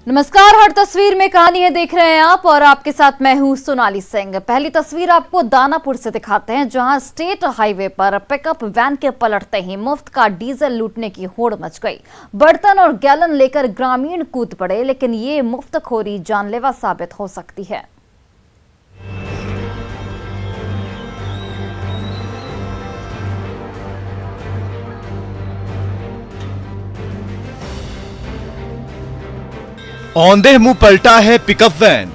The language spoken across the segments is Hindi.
नमस्कार, हर तस्वीर में कहानी है देख रहे हैं आप और आपके साथ मैं हूं सोनाली सिंह। पहली तस्वीर आपको दानापुर से दिखाते हैं, जहां स्टेट हाईवे पर पिकअप वैन के पलटते ही मुफ्त का डीजल लूटने की होड़ मच गई। बर्तन और गैलन लेकर ग्रामीण कूद पड़े, लेकिन ये मुफ्तखोरी जानलेवा साबित हो सकती है। औंधे मुंह पलटा है पिकअप वैन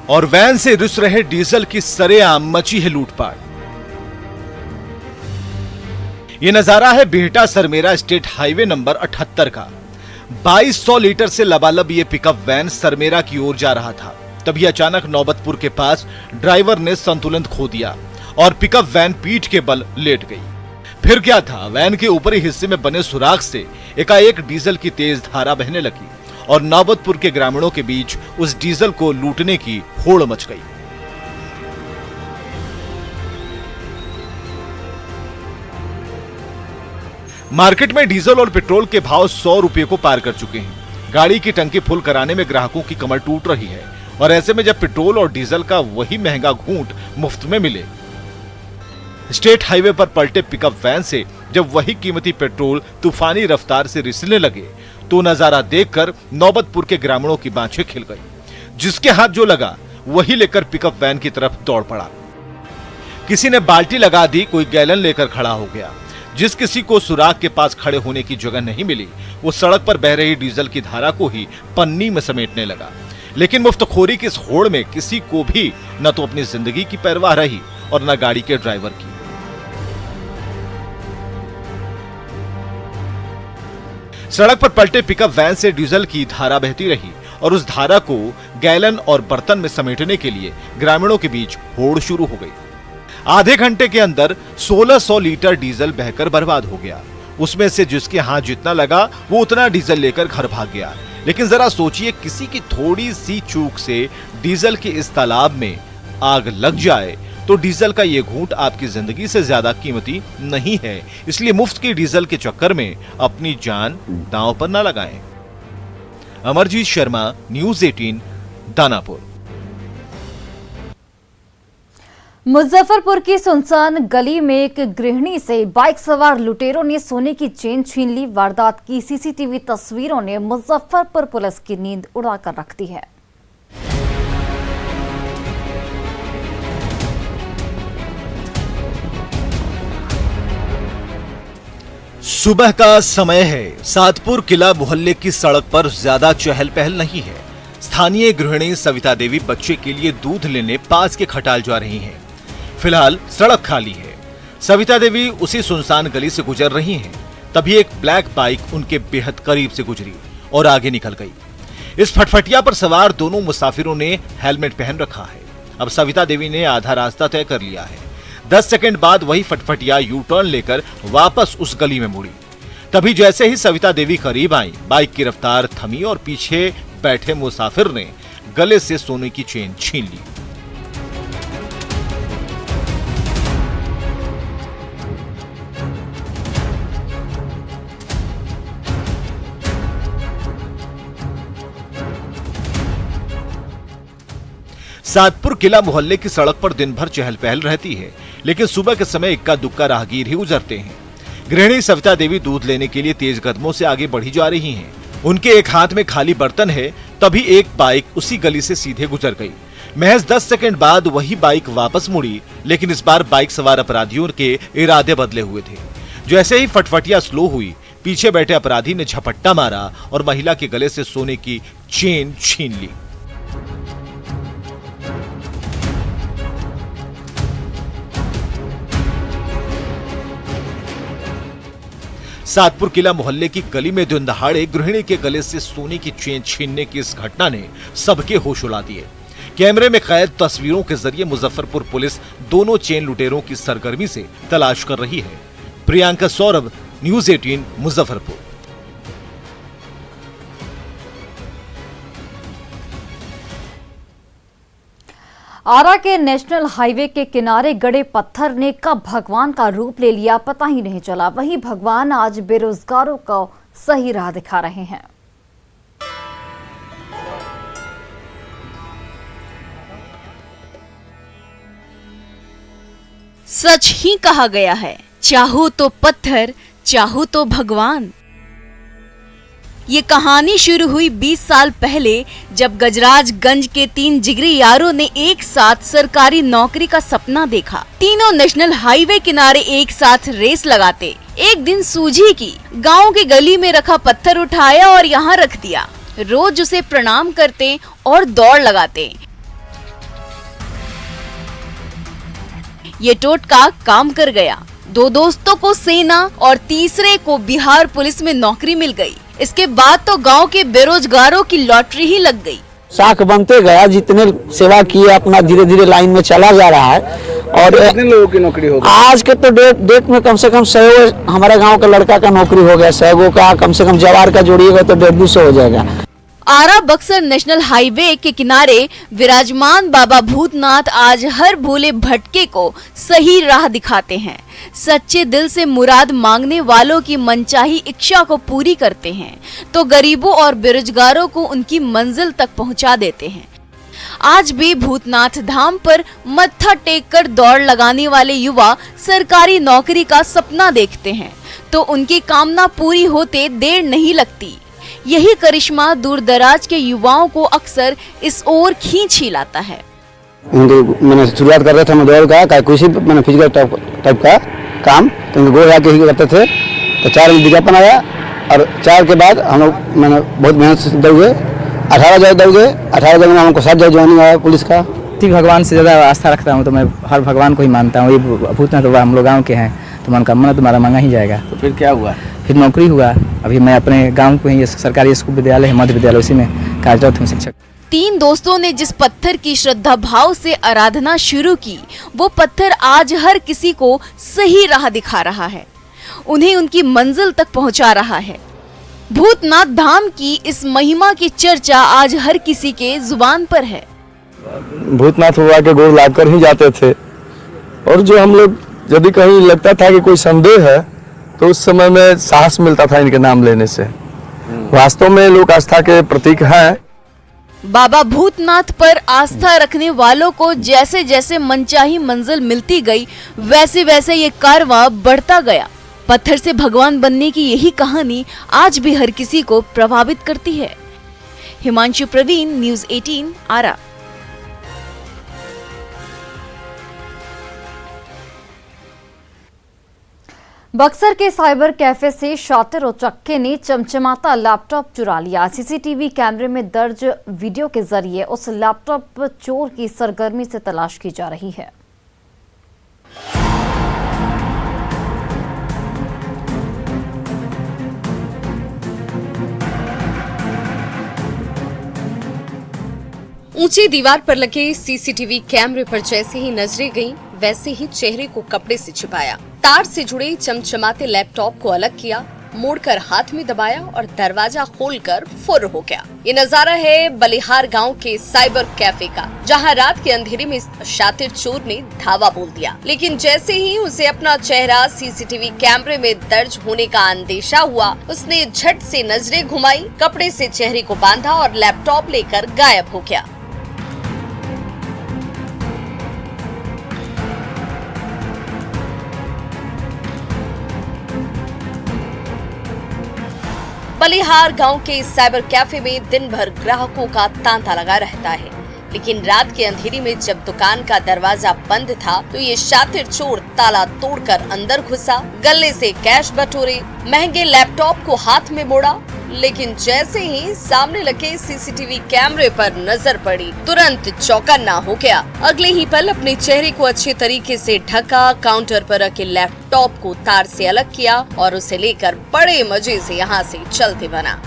और वैन से रिस रहे डीजल की सरेआम मची है लूटपाट। ये नजारा है Bihta Sarmera state highway number 78 का। 2200 लीटर से लबालब ये पिकअप वैन सरमेरा की ओर जा रहा था। तभी अचानक नौबतपुर के पास ड्राइवर ने संतुलन खो दिया और पिकअप वैन पीठ के बल लेट गई। फिर क्या था, वैन के ऊपरी हिस्से में बने सुराख से एकाएक डीजल की तेज धारा बहने लगी और नौबतपुर के ग्रामीणों के बीच उस डीजल को लूटने की होड़ मच गई। मार्केट में डीजल और पेट्रोल के भाव 100 रुपए को पार कर चुके हैं। गाड़ी की टंकी फुल कराने में ग्राहकों की कमर टूट रही है और ऐसे में जब पेट्रोल और डीजल का वही महंगा घूंट मुफ्त में मिले, स्टेट हाईवे पर पलटे पिकअप वैन से जब वही कीमती पेट्रोल तूफानी रफ्तार से रिसने लगे तो नजारा देखकर नौबतपुर के ग्रामीणों की बाँछें खिल गई। जिसके हाथ जो लगा वही लेकर पिकअप वैन की तरफ दौड़ पड़ा। किसी ने बाल्टी लगा दी, कोई गैलन लेकर खड़ा हो गया। जिस किसी को सुराख के पास खड़े होने की जगह नहीं मिली, वो सड़क पर बह रही डीजल की धारा को ही पन्नी में समेटने लगा। लेकिन मुफ्तखोरी की इस होड़ में किसी को भी न तो अपनी जिंदगी की परवाह रही और न गाड़ी के ड्राइवर की। सड़क पर पलटे पिकअप वैन से डीजल की धारा बहती रही और उस धारा को गैलन और बर्तन में समेटने के लिए ग्रामीणों के बीच होड़ शुरू हो गई। आधे घंटे के अंदर 1600 लीटर डीजल बहकर बर्बाद हो गया। उसमें से जिसके हाथ जितना लगा वो उतना डीजल लेकर घर भाग गया। लेकिन जरा सोचिए, किसी की थोड़ी सी चूक से डीजल के इस तालाब में आग लग जाए तो डीजल का ये घूंट आपकी जिंदगी से ज्यादा कीमती नहीं है। इसलिए मुफ्त की डीजल के चक्कर में अपनी जान दांव पर न लगाएं। अमरजीत शर्मा, न्यूज़ 18, दानापुर। मुजफ्फरपुर की सुनसान गली में एक गृहिणी से बाइक सवार लुटेरों ने सोने की चेन छीन ली। वारदात की सीसीटीवी तस्वीरों ने मुजफ्फरपुर पुलिस की नींद उड़ाकर रख दी है। सुबह का समय है। सातपुर किला मोहल्ले की सड़क पर ज्यादा चहल पहल नहीं है। स्थानीय गृहिणी सविता देवी बच्चे के लिए दूध लेने पास के खटाल जा रही हैं। फिलहाल सड़क खाली है। सविता देवी उसी सुनसान गली से गुजर रही हैं। तभी एक ब्लैक बाइक उनके बेहद करीब से गुजरी और आगे निकल गई। इस फटफटिया पर सवार दोनों मुसाफिरों ने हेलमेट पहन रखा है। अब सविता देवी ने आधा रास्ता तय कर लिया है। 10 सेकंड बाद वही फटफटिया यू टर्न लेकर वापस उस गली में मुड़ी। तभी जैसे ही सविता देवी करीब आई, बाइक की रफ्तार थमी और पीछे बैठे मुसाफिर ने गले से सोने की चेन छीन ली। सातपुर किला मोहल्ले की सड़क पर दिन भर चहल पहल रहती है, लेकिन सुबह के समय इक्का दुक्का राहगीर ही गुजरते हैं। गृहिणी सविता देवी दूध लेने के लिए तेज कदमों से आगे बढ़ी जा रही हैं। उनके एक हाथ में खाली बर्तन है। तभी एक बाइक उसी गली से सीधे गुजर गई। महज 10 सेकंड बाद वही बाइक वापस मुड़ी, लेकिन इस बार बाइक सवार अपराधियों के इरादे बदले हुए थे। जैसे ही फटफटिया स्लो हुई, पीछे बैठे अपराधी ने झपट्टा मारा और महिला के गले से सोने की चेन छीन ली। सातपुर किला मोहल्ले की गली में दिन दहाड़े गृहिणी के गले से सोने की चेन छीनने की इस घटना ने सबके होश उड़ा दिए। कैमरे में कैद तस्वीरों के जरिए मुजफ्फरपुर पुलिस दोनों चेन लुटेरों की सरगर्मी से तलाश कर रही है। प्रियंका सौरभ, न्यूज़ 18, मुजफ्फरपुर। आरा के नेशनल हाईवे के किनारे गड़े पत्थर ने कब भगवान का रूप ले लिया पता ही नहीं चला। वहीं भगवान आज बेरोजगारों को सही राह दिखा रहे हैं। सच ही कहा गया है, चाहो तो पत्थर, चाहो तो भगवान। ये कहानी शुरू हुई 20 साल पहले, जब गजराजगंज के 3 जिगरी यारों ने एक साथ सरकारी नौकरी का सपना देखा। तीनों नेशनल हाईवे किनारे एक साथ रेस लगाते। एक दिन सूझी कि गांव की गली में रखा पत्थर उठाया और यहाँ रख दिया। रोज उसे प्रणाम करते और दौड़ लगाते। ये टोटका काम कर गया। 2 दोस्तों को सेना और तीसरे को बिहार पुलिस में नौकरी मिल गई। इसके बाद तो गांव के बेरोजगारों की लॉटरी ही लग गई। साख बनते गया, जितने सेवा किए अपना धीरे धीरे लाइन में चला जा रहा है। और कितने लोगों की नौकरी हो गई? आज के तो डेट में कम से कम 100 हमारे गांव का लड़का का नौकरी हो गया। 100 का कम से कम जवार का जोड़िएगा तो 150 हो जाएगा। आरा बक्सर नेशनल हाईवे के किनारे विराजमान बाबा भूतनाथ आज हर भोले भटके को सही राह दिखाते हैं। सच्चे दिल से मुराद मांगने वालों की मनचाही इच्छा को पूरी करते हैं, तो गरीबों और बेरोजगारों को उनकी मंजिल तक पहुंचा देते हैं। आज भी भूतनाथ धाम पर मत्था टेक कर दौड़ लगाने वाले युवा सरकारी नौकरी का सपना देखते हैं, तो उनकी कामना पूरी होते देर नहीं लगती। यही करिश्मा दूर दराज के युवाओं को अक्सर इस ओर खींच ही लाता है। मैंने शुरुआत कर रहा था मैं दौड़ का किसी मैंने फिजिकल टाइप का काम, तो गोल आके ही करते थे। तो 4 बजे विज्ञापन आया और 4 के बाद हम लोग मैंने बहुत मेहनत से दौड़े। 18 जगह दौड़े। 18 जगह में हमको 7 जगह ज्वाइनिंग आया पुलिस का। भगवान से ज्यादा आस्था रखता हूँ, तो मैं हर भगवान को ही मानता हूँ। ये भूतनाथ तो हम लोग गाँव के हैं, तो मनोकामना तुम्हारा मांगा ही जाएगा। तो फिर क्या हुआ? फिर नौकरी हुआ। अभी मैं अपने गांव को ही सरकारी स्कूल विद्यालय है, मध्य विद्यालय, उसी में कार्यरत हूँ शिक्षक। 3 दोस्तों ने जिस पत्थर की श्रद्धा भाव से आराधना शुरू की, वो पत्थर आज हर किसी को सही राह दिखा रहा है, उन्हें उनकी मंजिल तक पहुंचा रहा है। भूतनाथ धाम की इस महिमा की चर्चा आज हर किसी के जुबान पर है। भूतनाथ बाबा के गोड़ लागकर ही जाते थे, और जो हम लोग यदि कहीं लगता था कि कोई संदेह है, तो उस समय में साहस मिलता था इनके नाम लेने से। वास्तव में लोक आस्था के प्रतीक हैं। बाबा भूतनाथ पर आस्था रखने वालों को जैसे जैसे मनचाही मंजिल मिलती गई, वैसे वैसे ये कारवां बढ़ता गया। पत्थर से भगवान बनने की यही कहानी आज भी हर किसी को प्रभावित करती है। हिमांशु प्रवीण, न्यूज़ 18, आरा। बक्सर के साइबर कैफे से शातिर उचक्के ने चमचमाता लैपटॉप चुरा लिया। सीसीटीवी कैमरे में दर्ज वीडियो के जरिए उस लैपटॉप चोर की सरगर्मी से तलाश की जा रही है। ऊंची दीवार पर लगे सीसीटीवी कैमरे पर जैसे ही नजरें गईं, वैसे ही चेहरे को कपड़े से छिपाया, तार से जुड़े चमचमाते लैपटॉप को अलग किया, मोड़कर हाथ में दबाया और दरवाजा खोलकर फुर हो गया। ये नजारा है बलिहार गांव के साइबर कैफे का, जहां रात के अंधेरे में शातिर चोर ने धावा बोल दिया। लेकिन जैसे ही उसे अपना चेहरा सीसीटीवी कैमरे में दर्ज होने का अंदेशा हुआ, उसने झट से नजरें घुमाई, कपड़े से चेहरे को बांधा और लैपटॉप लेकर गायब हो गया। बलिहार गांव के साइबर कैफे में दिन भर ग्राहकों का तांता लगा रहता है, लेकिन रात के अंधेरी में जब दुकान का दरवाजा बंद था, तो ये शातिर चोर ताला तोड़कर अंदर घुसा, गले से कैश बटोरे, महंगे लैपटॉप को हाथ में मोड़ा। लेकिन जैसे ही सामने लगे सीसीटीवी कैमरे पर नजर पड़ी, तुरंत चौकन्ना हो गया। अगले ही पल अपने चेहरे को अच्छे तरीके से ढका, काउंटर पर रखे लैपटॉप को तार से अलग किया और उसे लेकर बड़े मजे से यहाँ से चलते बना।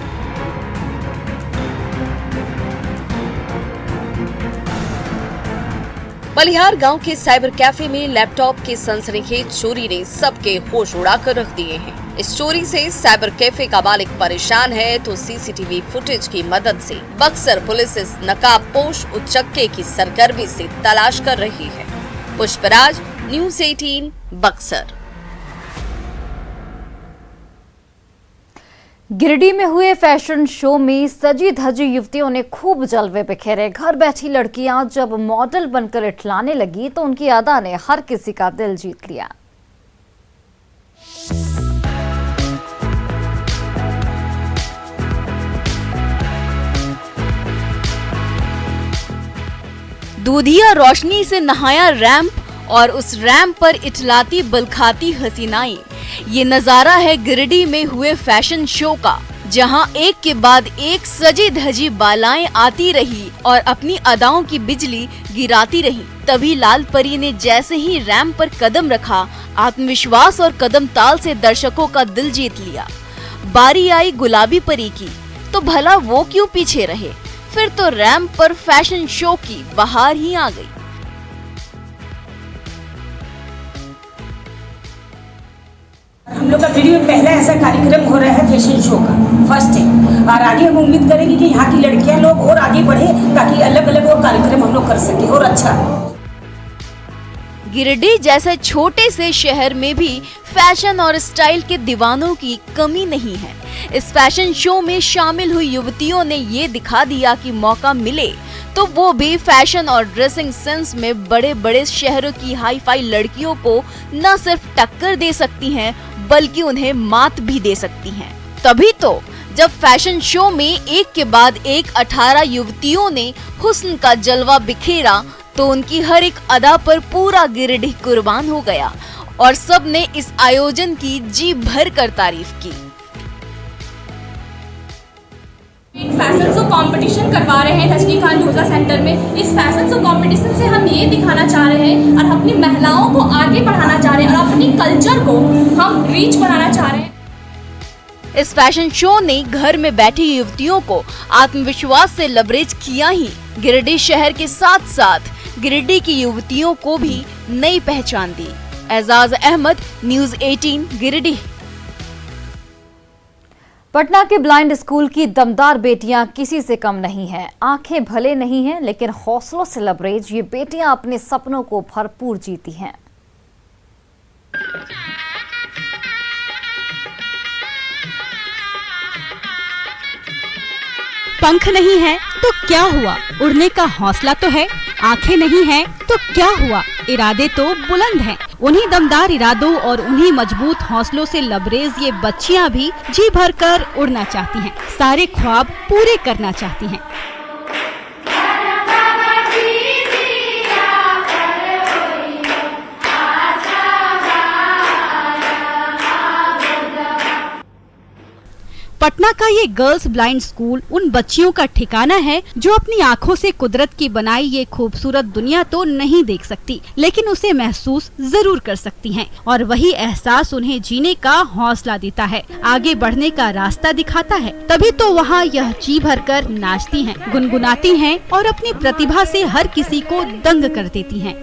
बलिहार गांव के साइबर कैफे में लैपटॉप के सनसनीखेज चोरी ने सबके होश उड़ाकर रख दिए हैं। इस चोरी से साइबर कैफे का मालिक परेशान है, तो सीसीटीवी फुटेज की मदद से बक्सर पुलिस इस नकाबपोश उचक्के की सरगर्मी से तलाश कर रही है। पुष्पराज, न्यूज़ 18, बक्सर। गिरिडीह में हुए फैशन शो में सजी धजी युवतियों ने खूब जलवे बिखेरे। घर बैठी लड़कियां जब मॉडल बनकर इठलाने लगी तो उनकी अदा ने हर किसी का दिल जीत लिया। दूधिया रोशनी से नहाया रैंप और उस रैंप पर इठलाती बलखाती हसीनाएं। ये नजारा है गिरिडीह में हुए फैशन शो का, जहां एक के बाद एक सजी धजी बालाएं आती रही और अपनी अदाओं की बिजली गिराती रही। तभी लाल परी ने जैसे ही रैंप पर कदम रखा, आत्मविश्वास और कदम ताल से दर्शकों का दिल जीत लिया। बारी आई गुलाबी परी की, तो भला वो क्यों पीछे रहे। फिर तो रैंप पर फैशन शो की बहार ही आ गई। हम लोग का वीडियो में पहला ऐसा कार्यक्रम हो रहा है फैशन शो का, फर्स्ट है। और आगे हम उम्मीद करेंगे कि यहाँ की लड़कियां लोग और आगे बढ़े, ताकि अलग अलग और कार्यक्रम हम लोग कर सके और अच्छा। गिरिडीह जैसे छोटे से शहर में भी फैशन और स्टाइल के दीवानों की कमी नहीं है। इस फैशन शो में शामिल हुई युवतियों ने ये दिखा दिया कि मौका मिले तो वो भी फैशन और ड्रेसिंग सेंस में बड़े बड़े शहरों की हाई फाई लड़कियों को न सिर्फ टक्कर दे सकती हैं, बल्कि उन्हें मात भी दे सकती हैं। तभी तो जब फैशन शो में एक के बाद एक 18 युवतियों ने हुस्न का जलवा बिखेरा तो उनकी हर एक अदा पर पूरा गिरिडीह कुर्बान हो गया और सब ने इस आयोजन की जी भर कर तारीफ की। फैशन शो कंपटीशन करवा रहे हैं रजनीकांत ढोलका सेंटर में। इस फैशन शो कंपटीशन से हम ये दिखाना चाह रहे हैं और अपनी महिलाओं को आगे बढ़ाना चाह रहे हैं और अपनी कल्चर को हम रीच बनाना चाह रहे हैं। इस फैशन शो ने घर में बैठी युवतियों को आत्मविश्वास से लबरेज किया ही, गिरिडीह शहर के साथ साथ गिरिडीह की युवतियों को भी नई पहचान दी। एजाज अहमद, न्यूज़ 18, गिरिडीह। पटना के ब्लाइंड स्कूल की दमदार बेटियां किसी से कम नहीं हैं। आंखें भले नहीं हैं, लेकिन हौसलों से लबरेज ये बेटियां अपने सपनों को भरपूर जीती हैं। पंख नहीं है तो क्या हुआ, उड़ने का हौसला तो है। आंखें नहीं है तो क्या हुआ, इरादे तो बुलंद हैं। उन्हीं दमदार इरादों और उन्हीं मजबूत हौसलों से लबरेज ये बच्चियां भी जी भरकर उड़ना चाहती हैं, सारे ख्वाब पूरे करना चाहती हैं। पटना का ये गर्ल्स ब्लाइंड स्कूल उन बच्चियों का ठिकाना है जो अपनी आंखों से कुदरत की बनाई ये खूबसूरत दुनिया तो नहीं देख सकती, लेकिन उसे महसूस जरूर कर सकती हैं। और वही एहसास उन्हें जीने का हौसला देता है, आगे बढ़ने का रास्ता दिखाता है। तभी तो वहाँ यह जी भरकर नाचती हैं, गुनगुनाती हैं और अपनी प्रतिभा से हर किसी को दंग कर देती हैं।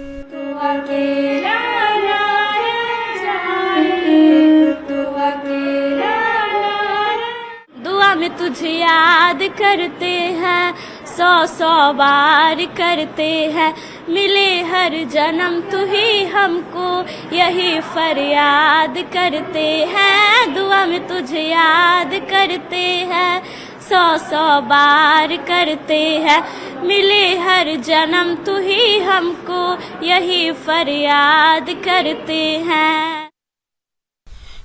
दुआ में तुझे याद करते हैं, 100 बार करते हैं, मिले हर जन्म तू ही हमको, यही फरियाद करते हैं। दुआ में तुझे याद करते हैं, 100 बार करते हैं, मिले हर जन्म तू ही हमको, यही फरियाद करते हैं।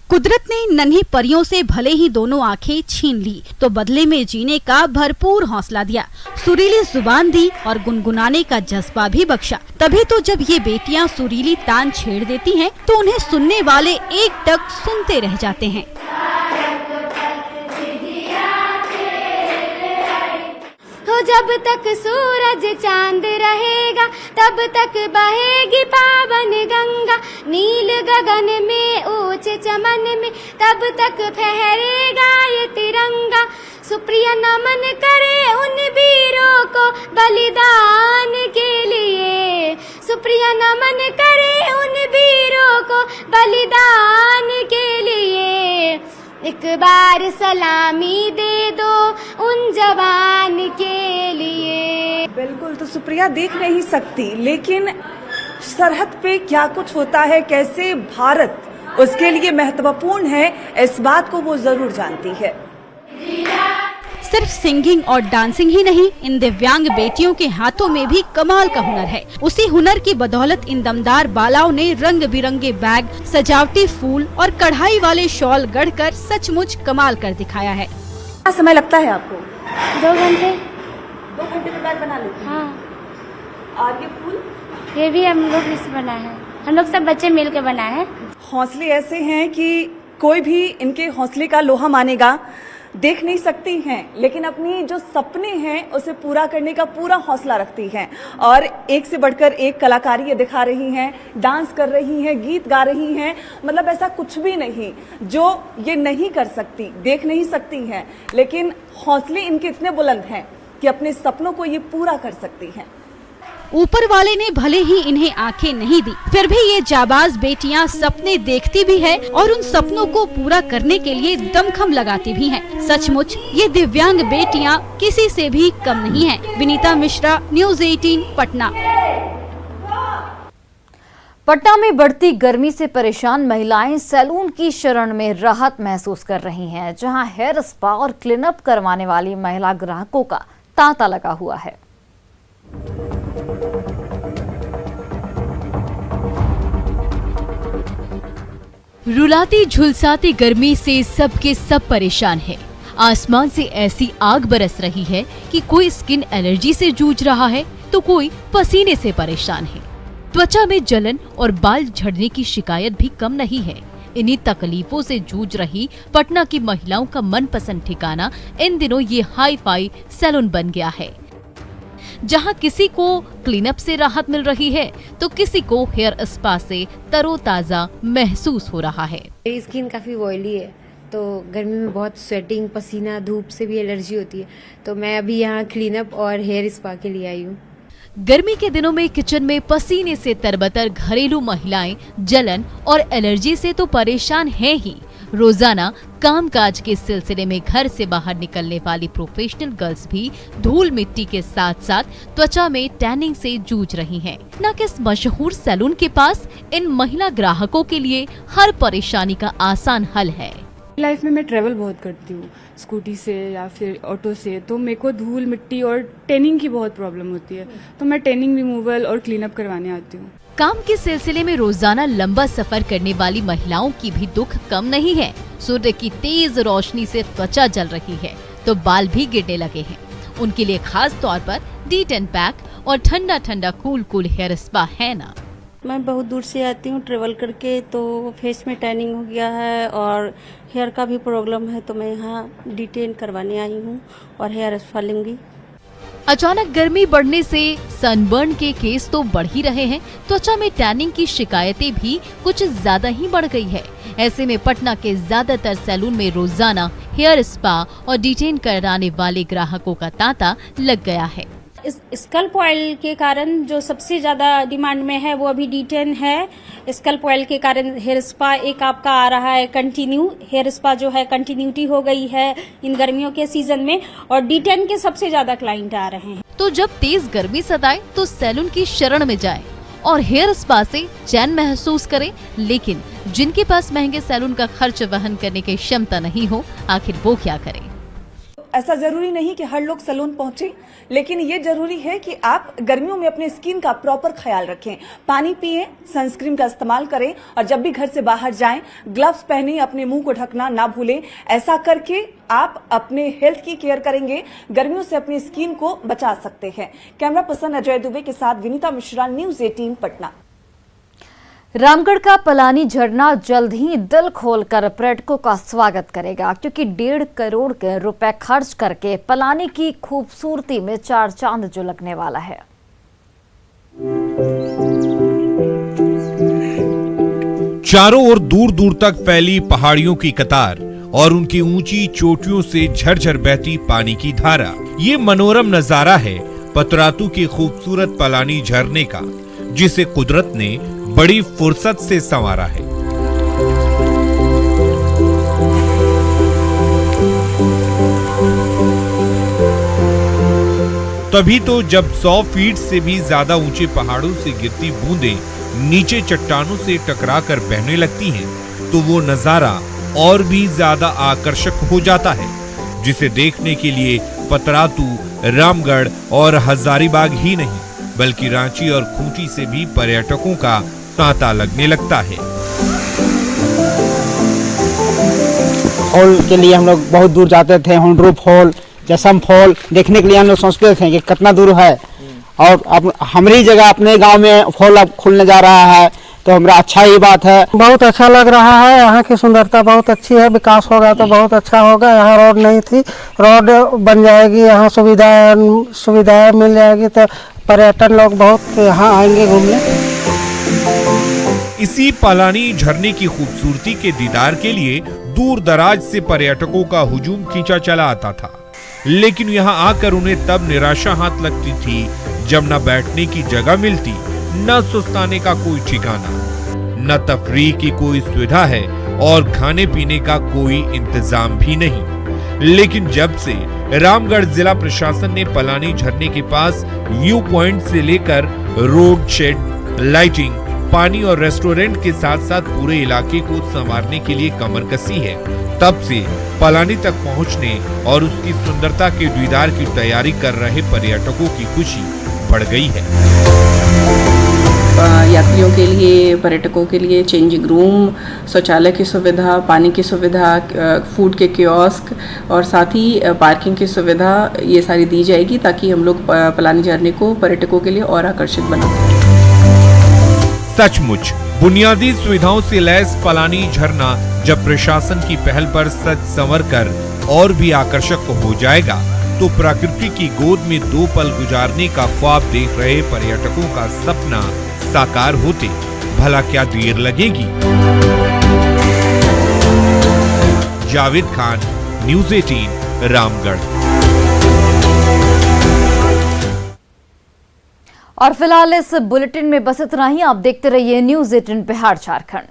कुदरत ने नन्ही परियों से भले ही दोनों आंखें छीन ली, तो बदले में जीने का भरपूर हौसला दिया, सुरीली जुबान दी और गुनगुनाने का जज्बा भी बख्शा। तभी तो जब ये बेटियां सुरीली तान छेड़ देती हैं, तो उन्हें सुनने वाले एकटक सुनते रह जाते हैं। जब तक सूरज चांद रहेगा, तब तक बहेगी पावन गंगा, नील गगन में ऊंचे चमन में, तब तक फहरेगा ये तिरंगा। सुप्रिया नमन करे उन वीरों को बलिदान के लिए, सुप्रिया नमन करे उन वीरों को बलिदान के लिए। एक बार सलामी दे दो उन जवान के लिए। बिल्कुल, तो सुप्रिया देख नहीं सकती, लेकिन सरहद पे क्या कुछ होता है, कैसे भारत उसके लिए महत्वपूर्ण है, इस बात को वो जरूर जानती है। सिर्फ सिंगिंग और डांसिंग ही नहीं, इन दिव्यांग बेटियों के हाथों में भी कमाल का हुनर है। उसी हुनर की बदौलत इन दमदार बालाओं ने रंग बिरंगे बैग, सजावटी फूल और कढ़ाई वाले शॉल गढ़कर सचमुच कमाल कर दिखाया है। कितना समय लगता है आपको? 2 घंटे। 2 घंटे में बैग बना लेते हैं? हाँ। और ये फूल? ये भी हम लोग से बना है, हम लोग सब बच्चे मिल के बनाए हैं। हौसले ऐसे हैं कि कोई भी इनके हौसले का लोहा मानेगा। देख नहीं सकती हैं, लेकिन अपनी जो सपने हैं उसे पूरा करने का पूरा हौसला रखती हैं और एक से बढ़कर एक कलाकारी ये दिखा रही हैं, डांस कर रही हैं, गीत गा रही हैं। मतलब ऐसा कुछ भी नहीं जो ये नहीं कर सकती, देख नहीं सकती हैं, लेकिन हौसले इनके इतने बुलंद हैं कि अपने सपनों को ये पूरा कर सकती हैं। ऊपर वाले ने भले ही इन्हें आंखें नहीं दी, फिर भी ये जाबाज बेटियां सपने देखती भी है और उन सपनों को पूरा करने के लिए दमखम लगाती भी हैं। सचमुच ये दिव्यांग बेटियां किसी से भी कम नहीं हैं। विनीता मिश्रा, न्यूज़ 18 पटना। पटना में बढ़ती गर्मी से परेशान महिलाएं सैलून की शरण में राहत महसूस कर रही हैं, जहां हेयर स्पा और क्लीनअप करवाने वाली महिला ग्राहकों का तांता लगा हुआ है। रुलाती झुलसाती गर्मी से सबके सब परेशान हैं। आसमान से ऐसी आग बरस रही है कि कोई स्किन एलर्जी से जूझ रहा है तो कोई पसीने से परेशान है। त्वचा में जलन और बाल झड़ने की शिकायत भी कम नहीं है। इन्हीं तकलीफों से जूझ रही पटना की महिलाओं का मनपसंद ठिकाना इन दिनों ये हाई फाई सैलून बन गया है, जहां किसी को क्लीनअप से राहत मिल रही है तो किसी को हेयर स्पा से तरोताजा महसूस हो रहा है। मेरी स्किन काफ़ी ऑयली है, तो गर्मी में बहुत स्वेटिंग, पसीना, धूप से भी एलर्जी होती है, तो मैं अभी यहाँ क्लीनअप और हेयर स्पा के लिए आई हूँ। गर्मी के दिनों में किचन में पसीने से तरबतर घरेलू महिलाएं जलन और एलर्जी से तो परेशान हैं ही, रोजाना कामकाज के सिलसिले में घर से बाहर निकलने वाली प्रोफेशनल गर्ल्स भी धूल मिट्टी के साथ साथ त्वचा में टैनिंग से जूझ रही हैं। न कि इस मशहूर सैलून के पास इन महिला ग्राहकों के लिए हर परेशानी का आसान हल है। लाइफ में मैं ट्रेवल बहुत करती हूँ, स्कूटी से या फिर ऑटो से, तो मेरे को धूल मिट्टी और टैनिंग की बहुत प्रॉब्लम होती है, तो मैं टैनिंग रिमूवल और क्लीनअप करवाने आती हूँ। काम के सिलसिले में रोजाना लंबा सफर करने वाली महिलाओं की भी दुख कम नहीं है। सूर्य की तेज रोशनी से त्वचा जल रही है तो बाल भी गिरने लगे हैं। उनके लिए खास तौर पर D10 पैक और ठंडा ठंडा कूल हेयर स्पा है ना। मैं बहुत दूर से आती हूँ ट्रेवल करके, तो फेस में टैनिंग हो गया है और हेयर का भी प्रॉब्लम है, तो मैं यहाँ D10 करवाने आई हूँ और हेयर स्पा लूंगी। अचानक गर्मी बढ़ने से सनबर्न के केस तो बढ़ ही रहे हैं, त्वचा में टैनिंग की शिकायतें भी कुछ ज्यादा ही बढ़ गई है। ऐसे में पटना के ज्यादातर सैलून में रोजाना हेयर स्पा और D10 कराने वाले ग्राहकों का तांता लग गया है। इस स्कल्प ऑयल के कारण जो सबसे ज्यादा डिमांड में है वो अभी D10 है। स्कल्प ऑयल के कारण हेयर स्पा एक आपका आ रहा है कंटिन्यू, हेयर स्पा जो है कंटिन्यूटी हो गई है इन गर्मियों के सीजन में, और D10 के सबसे ज्यादा क्लाइंट आ रहे हैं। तो जब तेज गर्मी सताए तो सैलून की शरण में जाए और हेयर स्पा से चैन महसूस करें, लेकिन जिनके पास महंगे सैलून का खर्च वहन करने की क्षमता नहीं हो, आखिर वो क्या करें। ऐसा जरूरी नहीं कि हर लोग सैलून पहुंचे, लेकिन ये जरूरी है कि आप गर्मियों में अपने स्किन का प्रॉपर ख्याल रखें। पानी पिएं, सनस्क्रीन का इस्तेमाल करें और जब भी घर से बाहर जाएं ग्लव्स पहने, अपने मुंह को ढकना ना भूलें। ऐसा करके आप अपने हेल्थ की केयर करेंगे, गर्मियों से अपनी स्किन को बचा सकते हैं। कैमरा पर्सन अजय दुबे के साथ विनीता मिश्रा, न्यूज़ 18 पटना। रामगढ़ का पलानी झरना जल्द ही दिल खोलकर पर्यटकों का स्वागत करेगा, क्योंकि 1.5 करोड़ के रुपए खर्च करके पलानी की खूबसूरती में 4 चांद जो लगने वाला है। चारों ओर दूर दूर तक फैली पहाड़ियों की कतार और उनकी ऊंची चोटियों से झरझर बहती पानी की धारा, ये मनोरम नजारा है पतरातू के खूबसूरत पलानी झरने का, जिसे कुदरत ने बड़ी फुर्सत से संवारा है। तभी तो जब 100 फीट से भी ज्यादा ऊंचे पहाड़ों से गिरती बूंदें नीचे चट्टानों से टकराकर बहने लगती हैं, तो वो नजारा और भी ज्यादा आकर्षक हो जाता है। जिसे देखने के लिए पतरातू, रामगढ़ और हजारीबाग ही नहीं बल्कि रांची और खूंटी से भी पर्यटकों का तांता लगने लगता है। फॉल के लिए हम लोग बहुत दूर जाते थे, हुंड्रू फॉल, जसम फॉल देखने के लिए हम लोग सोचते थे कि कितना दूर है, और अब हमारी जगह अपने गांव में फॉल अब खुलने जा रहा है तो हमारा अच्छा ही बात है। बहुत अच्छा लग रहा है, यहाँ की सुंदरता बहुत अच्छी है, विकास होगा तो बहुत अच्छा होगा। यहाँ रोड नहीं थी, रोड बन जाएगी, यहाँ सुविधाएं मिल जाएगी तो पर्यटन लोग बहुत यहाँ आएंगे घूमने। इसी पलानी झरने की खूबसूरती के दीदार के लिए दूर दराज से पर्यटकों का हुजूम खींचा चला आता था, लेकिन यहाँ आकर उन्हें तब निराशा हाथ लगती थी जब न बैठने की जगह मिलती, न सुस्ताने का कोई ठिकाना, न तफरीह की कोई सुविधा है और खाने पीने का कोई इंतजाम भी नहीं। लेकिन जब से रामगढ़ जिला प्रशासन ने पलानी झरने के पास व्यू पॉइंट से लेकर रोड, शेड, लाइटिंग, पानी और रेस्टोरेंट के साथ साथ पूरे इलाके को संवारने के लिए कमर कसी है, तब से पलानी तक पहुंचने और उसकी सुंदरता के दीदार की तैयारी कर रहे पर्यटकों की खुशी बढ़ गई है। यात्रियों के लिए, पर्यटकों के लिए चेंजिंग रूम, शौचालय की सुविधा, पानी की सुविधा, फूड के कियोस्क और साथ ही पार्किंग की सुविधा, ये सारी दी जाएगी ताकि हम लोग पलानी झरने को पर्यटकों के लिए और आकर्षित बना सकें। सचमुच बुनियादी सुविधाओं से लैस पलानी झरना जब प्रशासन की पहल पर सज संवर कर और भी आकर्षक हो जाएगा तो प्रकृति की गोद में 2 पल गुजारने का ख्वाब देख रहे पर्यटकों का सपना साकार होते भला क्या देर लगेगी। जावेद खान, न्यूज़ 18, रामगढ़। और फिलहाल इस बुलेटिन में बस इतना ही। आप देखते रहिए न्यूज़ 18 बिहार झारखंड।